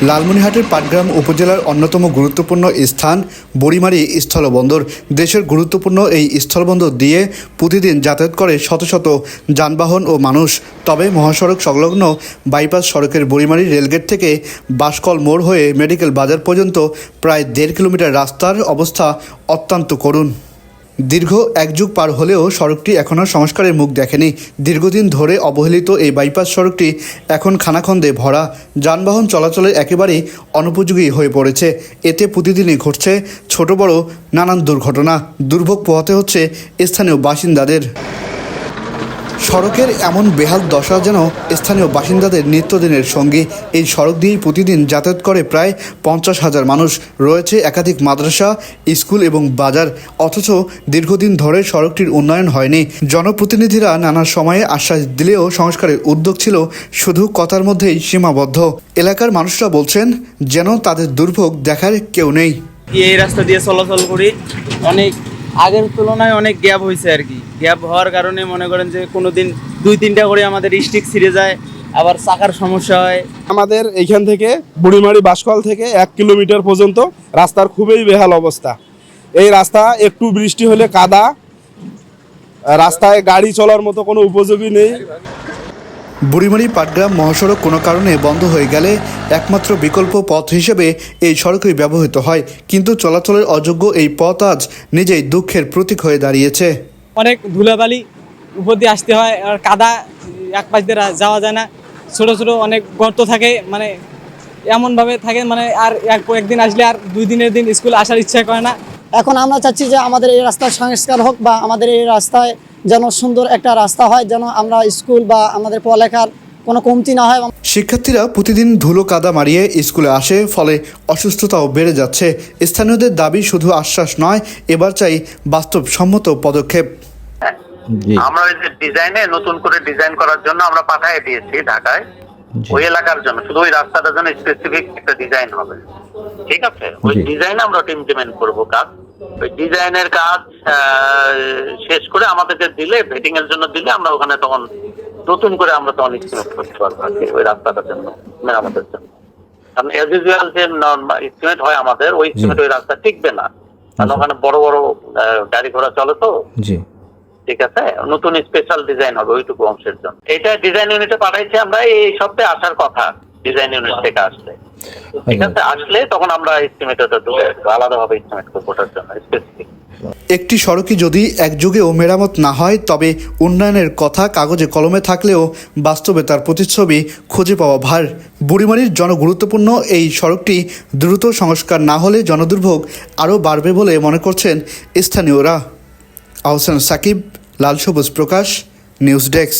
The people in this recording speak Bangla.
লালমনিরহাটের পাটগ্রাম উপজেলার অন্যতম গুরুত্বপূর্ণ স্থান বুড়িমারি স্থলবন্দর। দেশের গুরুত্বপূর্ণ এই স্থলবন্দর দিয়ে প্রতিদিন যাতায়াত করে শত শত যানবাহন ও মানুষ। তবে মহাসড়ক সংলগ্ন বাইপাস সড়কের বুড়িমারি রেলগেট থেকে বাসকল মোড় হয়ে মেডিকেল বাজার পর্যন্ত প্রায় 1.5 কিলোমিটার রাস্তার অবস্থা অত্যন্ত করুণ। দীর্ঘ এক যুগ পার হলেও সড়কটি এখনও সংস্কারের মুখ দেখেনি। দীর্ঘদিন ধরে অবহেলিত এই বাইপাস সড়কটি এখন খানাখন্দে ভরা, যানবাহন চলাচলের একেবারেই অনুপযোগী হয়ে পড়েছে। এতে প্রতিদিনই ঘটছে ছোট বড় নানান দুর্ঘটনা, দুর্ভোগ পোহাতে হচ্ছে স্থানীয় বাসিন্দাদের। সড়কের এমন বেহাল দশা যেন স্থানীয় বাসিন্দাদের নিত্যদিনের সঙ্গী। এই সড়ক দিয়েই প্রতিদিন যাতায়াত করে প্রায় 50,000 মানুষ। রয়েছে একাধিক মাদ্রাসা, স্কুল এবং বাজার, অথচ দীর্ঘদিন ধরে সড়কটির উন্নয়ন হয়নি। জনপ্রতিনিধিরা নানা সময়ে আশ্বাস দিলেও সংস্কারের উদ্যোগ ছিল শুধু কথার মধ্যেই সীমাবদ্ধ। এলাকার মানুষরা বলছেন যেন তাদের দুর্ভোগ দেখার কেউ নেই। এই রাস্তা দিয়ে চলাচল করি, অনেক আগের তুলনায় অনেক গ্যাপ হয়েছে আর কি। গ্যাপ হওয়ার কারণে মনে করেন যে কোনো দিন 2-3টা করে আমাদের স্টিক ছিঁড়ে যায়, আবার চাকার সমস্যা হয়। আমাদের এইখান থেকে বুড়িমারি বাসকল থেকে 1 কিলোমিটার পর্যন্ত রাস্তার খুবই বেহাল অবস্থা। এই রাস্তা একটু বৃষ্টি হলে কাদা, রাস্তায় গাড়ি চলার মতো কোনো উপযোগী নেই। বুড়িমারি পাটগ্রাম মহাসড়ক কোনো কারণে বন্ধ হয়ে গেলে একমাত্র বিকল্প পথ হিসেবে এই সড়কই ব্যবহৃত হয়, কিন্তু চলাচলের অযোগ্য এই পথ আজ নিজেই দুঃখের প্রতীক হয়ে দাঁড়িয়েছে। অনেক ধুলাবালি উপর দিয়ে আসতে হয়, আর কাদা এক পাশ দিয়ে যাওয়া যায় না। ছোট ছোট অনেক গর্ত থাকে, মানে এমনভাবে থাকে মানে আর একদিন আসলে আর 2 দিনের দিন স্কুল আসার ইচ্ছা করে না। এখন আমরা চাচ্ছি যে আমাদের এই রাস্তার সংস্কার হোক, বা আমাদের এই রাস্তায় যেন সুন্দর একটা রাস্তা হয়, যেন আমরা স্কুল বা আমাদের পড়ালেখার কোনো কমতি না হয়। শিক্ষার্থীরা প্রতিদিন ধুলো কাদা মারিয়ে স্কুলে আসে, ফলে অসুস্থতাও বেড়ে যাচ্ছে। স্থানীয়দের দাবি শুধু আশ্বাস নয়, এবার চাই বাস্তবসম্মত পদক্ষেপ। আমরা ওই যে ডিজাইনে নতুন করে ডিজাইন করার জন্য আমরা পাঠিয়ে দিয়েছি ঢাকায়, ওই এলাকার জন্য শুধু ওই রাস্তাটার জন্য স্পেসিফিক একটা ডিজাইন হবে, ঠিক আছে? ওই ডিজাইন আমরা ইমপ্লিমেন্ট করব কাজ। ওই ডিজাইনের কাজ শেষ করে আমাদেরকে দিলে, ভেটিং এর জন্য দিলে আমরা ওখানে তখন নতুন করে আমরা তখন এস্টিমেট করতে পারবো ওই রাস্তাটার জন্য, মেরামতের জন্য। কারণ এজ ইউজুয়াল যে এস্টিমেট হয় আমাদের, ওই এস্টিমেট ওই রাস্তা টিকবে না, কারণ ওখানে বড় বড় গাড়ি ঘোড়া চলে তো। ঠিক আছে, নতুন স্পেশাল ডিজাইন হবে ওইটুকু অংশের জন্য। এটা ডিজাইন ইউনিটে পাঠাইছি আমরা, এই সপ্তাহে আসার কথা ডিজাইন ইউনিট থেকে আসলে। ঠিক আছে, আসলে তখন আমরা এস্টিমেটটা আলাদাভাবে এস্টিমেট করবো ওটার জন্য স্পেসিফিক। একটি সড়কই যদি একযুগেও মেরামত না হয়, তবে উন্নয়নের কথা কাগজে কলমে থাকলেও বাস্তবে তার প্রতিচ্ছবি খুঁজে পাওয়া ভার। বুড়িমারির জনগুরুত্বপূর্ণ এই সড়কটি দ্রুত সংস্কার না হলে জনদুর্ভোগ আরও বাড়বে বলে মনে করছেন স্থানীয়রা। আহসান সাকিব, লাল সবুজ প্রকাশ, নিউজ ডেস্ক।